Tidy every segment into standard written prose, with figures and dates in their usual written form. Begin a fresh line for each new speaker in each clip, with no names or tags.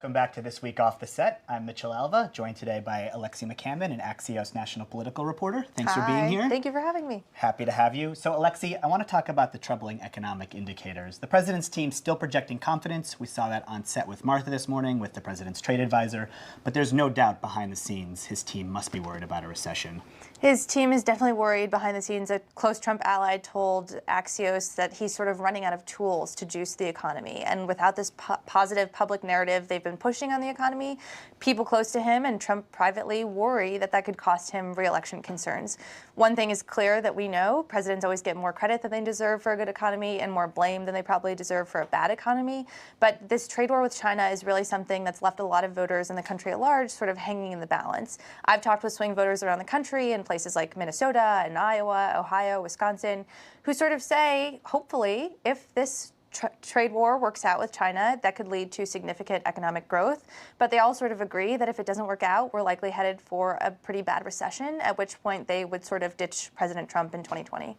Welcome back to This Week Off the Set. I'm Mitchell Alva, joined today by Alexi MacCamden, an Axios national political reporter. Thanks for being here.
Thank you for having me.
Happy to have you. So, Alexi, I want to talk about the troubling economic indicators. The president's team still projecting confidence. We saw that on set with Martha this morning with the president's trade advisor. But there's no doubt behind the scenes his team must be worried about a recession.
His team is definitely worried behind the scenes. A close Trump ally told Axios that he's sort of running out of tools to juice the economy. And without this positive public narrative they've been pushing on the economy, people close to him and Trump privately worry that that could cost him re-election concerns. One thing is clear that we know: presidents always get more credit than they deserve for a good economy and more blame than they probably deserve for a bad economy. But this trade war with China is really something that's left a lot of voters in the country at large sort of hanging in the balance. I've talked with swing voters around the country in places like Minnesota and Iowa, Ohio, Wisconsin, who sort of say, hopefully, if this trade war works out with China, that could lead to significant economic growth. But they all sort of agree that if it doesn't work out, we're likely headed for a pretty bad recession, at which point they would sort of ditch President Trump in 2020.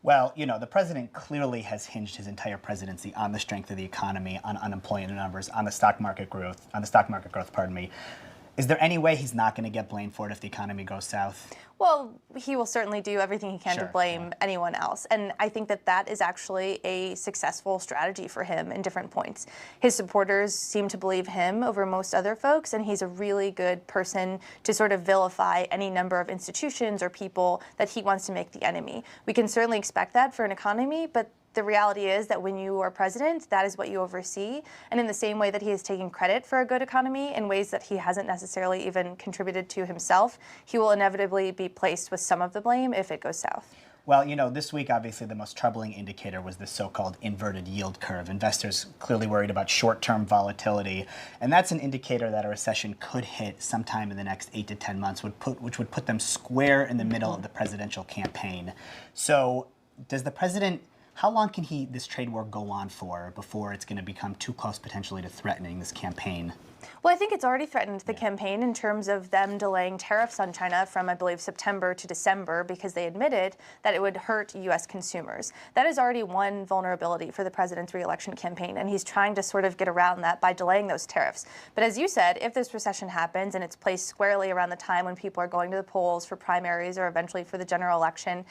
Well, you know, the president clearly has hinged his entire presidency on the strength of the economy, on unemployment numbers, on the stock market growth, pardon me. Is there any way he's not going to get blamed for it if the economy goes south?
Well, he will certainly do everything he can to blame
yeah.
anyone else. And I think that that is actually a successful strategy for him in different points. His supporters seem to believe him over most other folks, and he's a really good person to sort of vilify any number of institutions or people that he wants to make the enemy. We can certainly expect that for an economy, but the reality is that when you are president, that is what you oversee. And in the same way that he is taking credit for a good economy in ways that he hasn't necessarily even contributed to himself, he will inevitably be placed with some of the blame if it goes south.
Well, you know, this week, obviously, the most troubling indicator was the so-called inverted yield curve. Investors clearly worried about short-term volatility. And that's an indicator that a recession could hit sometime in the next 8 to 10 months, which would put them square in the middle of the presidential campaign. So does the president... How long can this trade war go on for before it's going to become too close potentially to threatening this campaign?
Well, I think it's already threatened the campaign in terms of them delaying tariffs on China from, I believe, September to December because they admitted that it would hurt U.S. consumers. That is already one vulnerability for the president's re-election campaign, and he's trying to sort of get around that by delaying those tariffs. But as you said, if this recession happens and it's placed squarely around the time when people are going to the polls for primaries or eventually for the general election,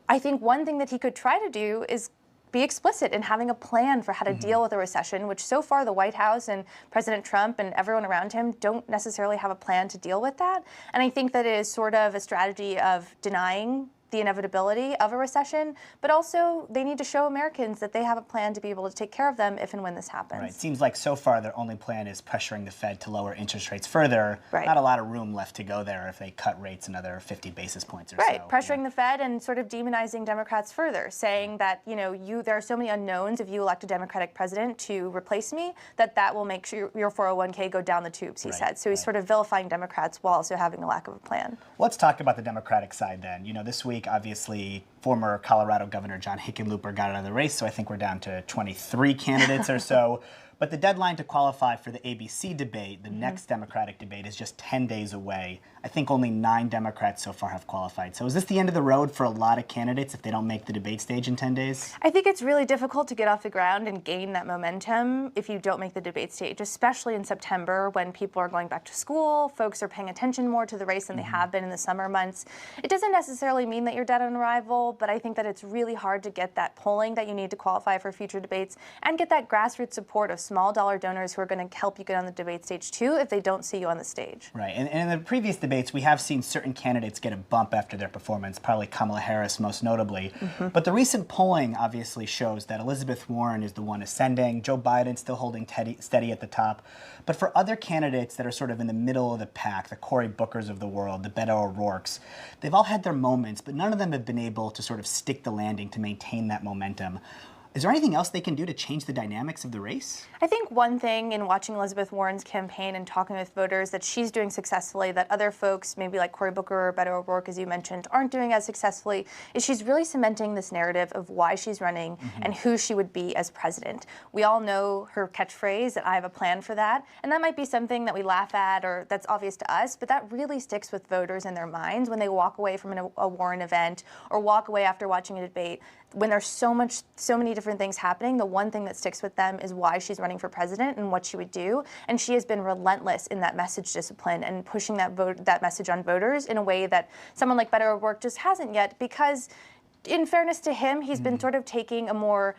I think one thing that he could try to do is be explicit in having a plan for how to deal with a recession, which so far the White House and President Trump and everyone around him don't necessarily have a plan to deal with that. And I think that it is sort of a strategy of denying the inevitability of a recession, but also they need to show Americans that they have a plan to be able to take care of them if and when this happens.
Right. It seems like so far their only plan is pressuring the Fed to lower interest rates further.
Right.
Not a lot of room left to go there if they cut rates another 50 basis points or so.
Right. Pressuring the Fed and sort of demonizing Democrats further, saying that, you know, there are so many unknowns if you elect a Democratic president to replace me, that will make sure your 401k go down the tubes, he said. So he's sort of vilifying Democrats while also having a lack of a plan.
Let's talk about the Democratic side then. You know, this week, obviously, former Colorado Governor John Hickenlooper got out of the race, so I think we're down to 23 candidates or so. But the deadline to qualify for the ABC debate, the next Democratic debate, is just 10 days away. I think only 9 Democrats so far have qualified. So is this the end of the road for a lot of candidates if they don't make the debate stage in 10 days?
I think it's really difficult to get off the ground and gain that momentum if you don't make the debate stage, especially in September when people are going back to school, folks are paying attention more to the race than they have been in the summer months. It doesn't necessarily mean that you're dead on arrival, but I think that it's really hard to get that polling that you need to qualify for future debates and get that grassroots support of small dollar donors who are going to help you get on the debate stage too if they don't see you on the stage.
Right, and in the previous debates, we have seen certain candidates get a bump after their performance, probably Kamala Harris most notably. But the recent polling obviously shows that Elizabeth Warren is the one ascending, Joe Biden still holding steady at the top. But for other candidates that are sort of in the middle of the pack, the Cory Bookers of the world, the Beto O'Rourke's, they've all had their moments, but none of them have been able to sort of stick the landing to maintain that momentum. Is there anything else they can do to change the dynamics of the race?
I think one thing in watching Elizabeth Warren's campaign and talking with voters that she's doing successfully that other folks, maybe like Cory Booker or Beto O'Rourke, as you mentioned, aren't doing as successfully, is she's really cementing this narrative of why she's running and who she would be as president. We all know her catchphrase that I have a plan for that, and that might be something that we laugh at or that's obvious to us, but that really sticks with voters in their minds when they walk away from a Warren event or walk away after watching a debate. when there's so many different things happening, the one thing that sticks with them is why she's running for president and what she would do. And she has been relentless in that message discipline and pushing that message on voters in a way that someone like Beto O'Rourke just hasn't yet, because in fairness to him, he's been sort of taking a more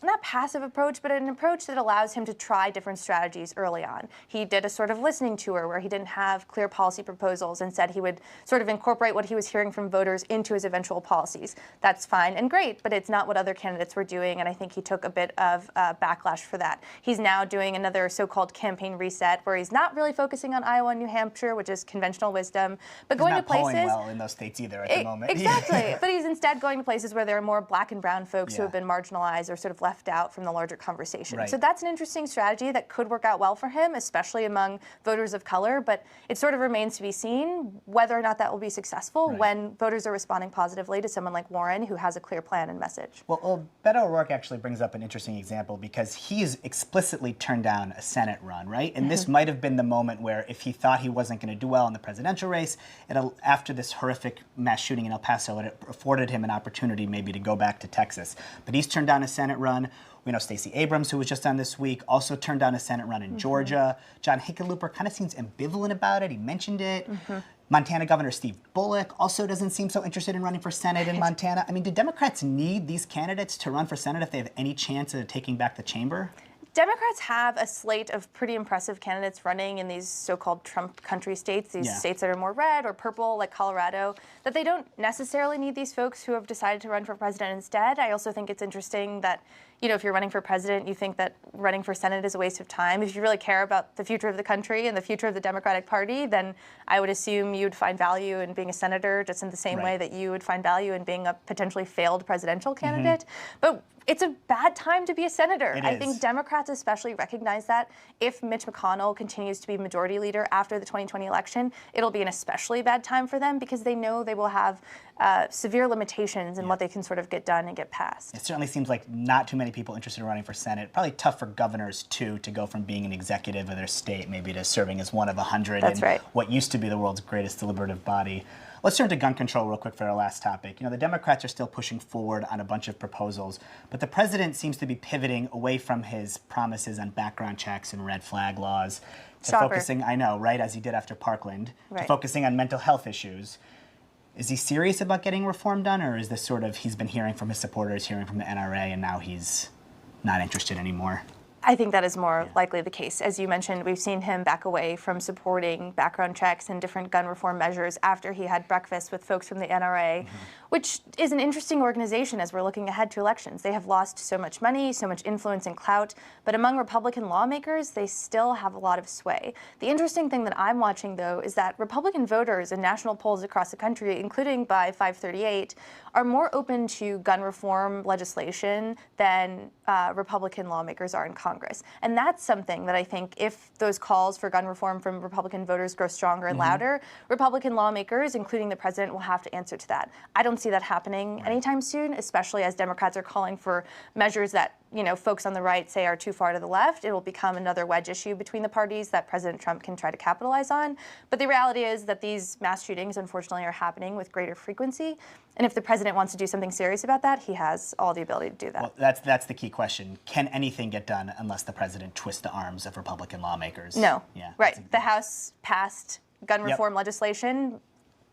not passive approach, but an approach that allows him to try different strategies early on. He did a sort of listening tour where he didn't have clear policy proposals and said he would sort of incorporate what he was hearing from voters into his eventual policies. That's fine and great, but it's not what other candidates were doing, and I think he took a bit of backlash for that. He's now doing another so-called campaign reset where he's not really focusing on Iowa and New Hampshire, which is conventional wisdom, but going to places—
He's not polling well in those states either at the moment.
Exactly, but he's instead going to places where there are more black and brown folks who have been marginalized or sort of left out from the larger conversation.
Right.
So that's an interesting strategy that could work out well for him, especially among voters of color, but it sort of remains to be seen whether or not that will be successful when voters are responding positively to someone like Warren, who has a clear plan and message.
Well, Beto O'Rourke actually brings up an interesting example because he's explicitly turned down a Senate run, right? And this might have been the moment where if he thought he wasn't going to do well in the presidential race, after this horrific mass shooting in El Paso, it afforded him an opportunity maybe to go back to Texas. But he's turned down a Senate run. We know Stacey Abrams, who was just on this week, also turned down a Senate run in Georgia. John Hickenlooper kind of seems ambivalent about it. He mentioned it. Montana Governor Steve Bullock also doesn't seem so interested in running for Senate in Montana. I mean, do Democrats need these candidates to run for Senate if they have any chance of taking back the chamber?
Democrats have a slate of pretty impressive candidates running in these so-called Trump country states, these states that are more red or purple, like Colorado, that they don't necessarily need these folks who have decided to run for president instead. I also think it's interesting that, you know, if you're running for president, you think that running for Senate is a waste of time. If you really care about the future of the country and the future of the Democratic Party, then I would assume you'd find value in being a senator just in the same way that you would find value in being a potentially failed presidential candidate. But it's a bad time to be a senator. I think Democrats especially recognize that. If Mitch McConnell continues to be majority leader after the 2020 election, it'll be an especially bad time for them because they know they will have severe limitations in what they can sort of get done and get passed.
It certainly seems like not too many people interested in running for Senate. Probably tough for governors, too, to go from being an executive of their state maybe to serving as one of 100 in what used to be the world's greatest deliberative body. Let's turn to gun control real quick for our last topic. You know, the Democrats are still pushing forward on a bunch of proposals, but the president seems to be pivoting away from his promises on background checks and red flag laws to focusing, I know, right, as he did after Parkland, to focusing on mental health issues. Is he serious about getting reform done, or is this sort of he's been hearing from his supporters, hearing from the NRA, and now he's not interested anymore?
I think that is more likely the case. As you mentioned, we've seen him back away from supporting background checks and different gun reform measures after he had breakfast with folks from the NRA, which is an interesting organization as we're looking ahead to elections. They have lost so much money, so much influence and clout, but among Republican lawmakers, they still have a lot of sway. The interesting thing that I'm watching, though, is that Republican voters in national polls across the country, including by 538, are more open to gun reform legislation than Republican lawmakers are in Congress. And that's something that I think if those calls for gun reform from Republican voters grow stronger and louder, Republican lawmakers, including the president, will have to answer to that. I don't see that happening anytime soon, especially as Democrats are calling for measures that, you know, folks on the right say are too far to the left. It will become another wedge issue between the parties that President Trump can try to capitalize on. But the reality is that these mass shootings, unfortunately, are happening with greater frequency. And if the president wants to do something serious about that, he has all the ability to do that.
Well, that's the key question. Can anything get done unless the president twists the arms of Republican lawmakers?
No. Yeah. Right. The House passed gun reform legislation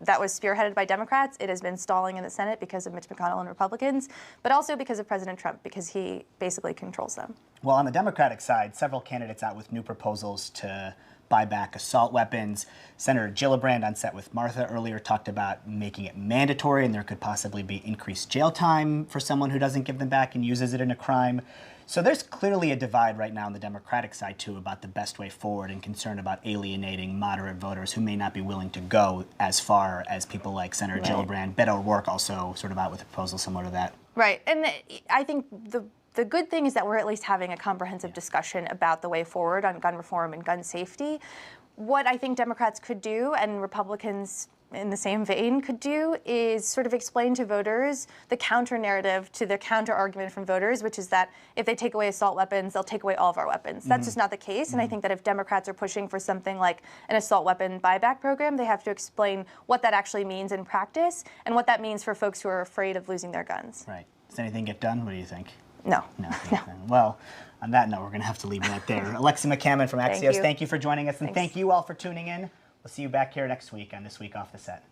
that was spearheaded by Democrats. It has been stalling in the Senate because of Mitch McConnell and Republicans, but also because of President Trump, because he basically controls them.
Well, on the Democratic side, several candidates out with new proposals to buy back assault weapons. Senator Gillibrand, on set with Martha earlier, talked about making it mandatory, and there could possibly be increased jail time for someone who doesn't give them back and uses it in a crime. So there's clearly a divide right now on the Democratic side, too, about the best way forward and concern about alienating moderate voters who may not be willing to go as far as people like Senator Gillibrand. Beto O'Rourke also sort of out with a proposal similar to that. Right.
And I think the good thing is that we're at least having a comprehensive discussion about the way forward on gun reform and gun safety. What I think Democrats could do, and Republicans in the same vein, could do is sort of explain to voters the counter narrative to the counter argument from voters, which is that if they take away assault weapons, they'll take away all of our weapons. That's just not the case. And I think that if Democrats are pushing for something like an assault weapon buyback program, they have to explain what that actually means in practice and what that means for folks who are afraid of losing their guns.
Right. Does anything get done? What do you think?
No.
No. Well, on that note, we're going to have to leave that there. Alexi MacCamden from Axios, thank you for joining us, and thank you all for tuning in. We'll see you back here next week on This Week Off the Set.